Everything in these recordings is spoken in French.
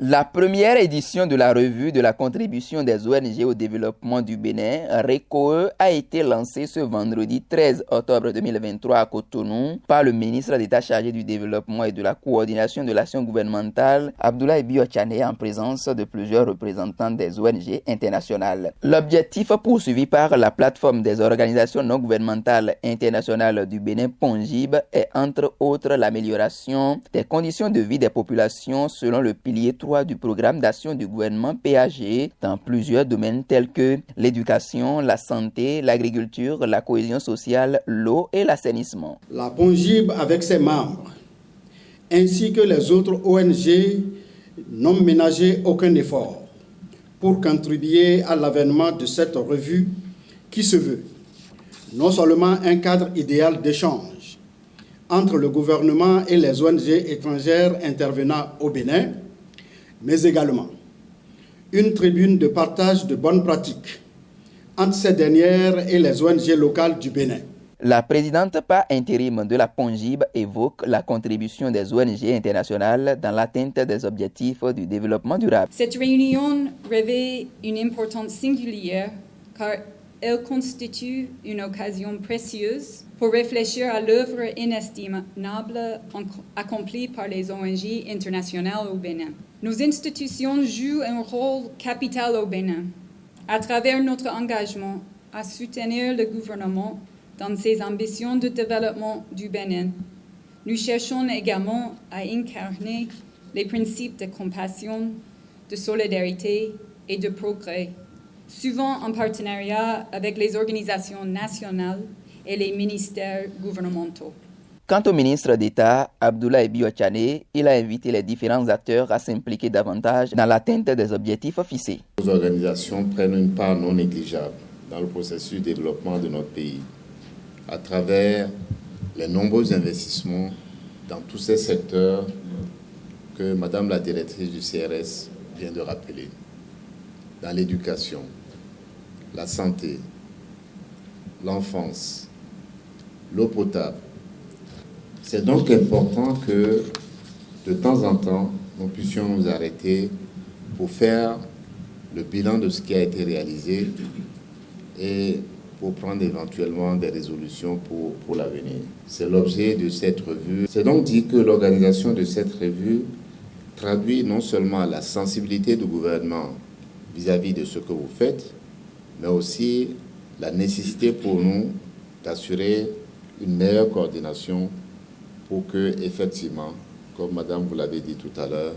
La première édition de la revue de la contribution des ONG au développement du Bénin, RECOE, a été lancée ce vendredi 13 octobre 2023 à Cotonou par le ministre d'État chargé du développement et de la coordination de l'action gouvernementale, Abdoulaye Bio-Tchane, en présence de plusieurs représentants des ONG internationales. L'objectif poursuivi par la plateforme des organisations non gouvernementales internationales du Bénin, PONGIB, est entre autres l'amélioration des conditions de vie des populations selon le pilier 3 du programme d'action du gouvernement PAG dans plusieurs domaines tels que l'éducation, la santé, l'agriculture, la cohésion sociale, l'eau et l'assainissement. La PONGIB avec ses membres ainsi que les autres ONG n'ont ménagé aucun effort pour contribuer à l'avènement de cette revue qui se veut non seulement un cadre idéal d'échange entre le gouvernement et les ONG étrangères intervenant au Bénin, mais également une tribune de partage de bonnes pratiques entre ces dernières et les ONG locales du Bénin. La présidente par intérim de la PONGIB évoque la contribution des ONG internationales dans l'atteinte des objectifs du développement durable. Cette réunion revêt une importance singulière car elle constitue une occasion précieuse pour réfléchir à l'œuvre inestimable accomplie par les ONG internationales au Bénin. Nos institutions jouent un rôle capital au Bénin à travers notre engagement à soutenir le gouvernement dans ses ambitions de développement du Bénin. Nous cherchons également à incarner les principes de compassion, de solidarité et de progrès, souvent en partenariat avec les organisations nationales et les ministères gouvernementaux. Quant au ministre d'État, Abdoulaye Bio-Tchane, il a invité les différents acteurs à s'impliquer davantage dans l'atteinte des objectifs fixés. Les organisations prennent une part non négligeable dans le processus de développement de notre pays à travers les nombreux investissements dans tous ces secteurs que Madame la directrice du CRS vient de rappeler. Dans l'éducation, la santé, l'enfance, l'eau potable. C'est donc important que de temps en temps, nous puissions nous arrêter pour faire le bilan de ce qui a été réalisé et pour prendre éventuellement des résolutions pour l'avenir. C'est l'objet de cette revue. C'est donc dit que l'organisation de cette revue traduit non seulement la sensibilité du gouvernement vis-à-vis de ce que vous faites, mais aussi la nécessité pour nous d'assurer une meilleure coordination pour que, effectivement, comme Madame vous l'avez dit tout à l'heure,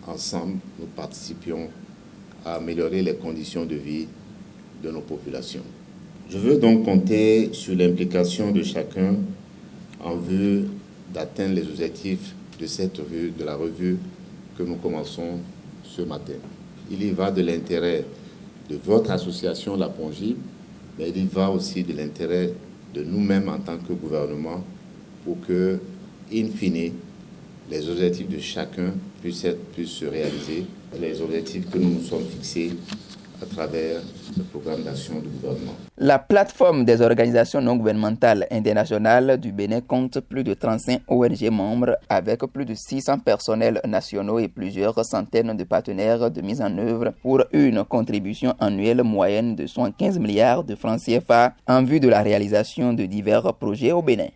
ensemble, nous participions à améliorer les conditions de vie de nos populations. Je veux donc compter sur l'implication de chacun en vue d'atteindre les objectifs de cette revue, de la revue que nous commençons ce matin. Il y va de l'intérêt de votre association, la PONGIB, mais il y va aussi de l'intérêt de nous-mêmes en tant que gouvernement pour que, in fine, les objectifs de chacun puissent se réaliser, les objectifs que nous nous sommes fixés à travers le programme d'action du gouvernement. La plateforme des organisations non gouvernementales internationales du Bénin compte plus de 35 ONG membres avec plus de 600 personnels nationaux et plusieurs centaines de partenaires de mise en œuvre pour une contribution annuelle moyenne de 75 milliards de francs CFA en vue de la réalisation de divers projets au Bénin.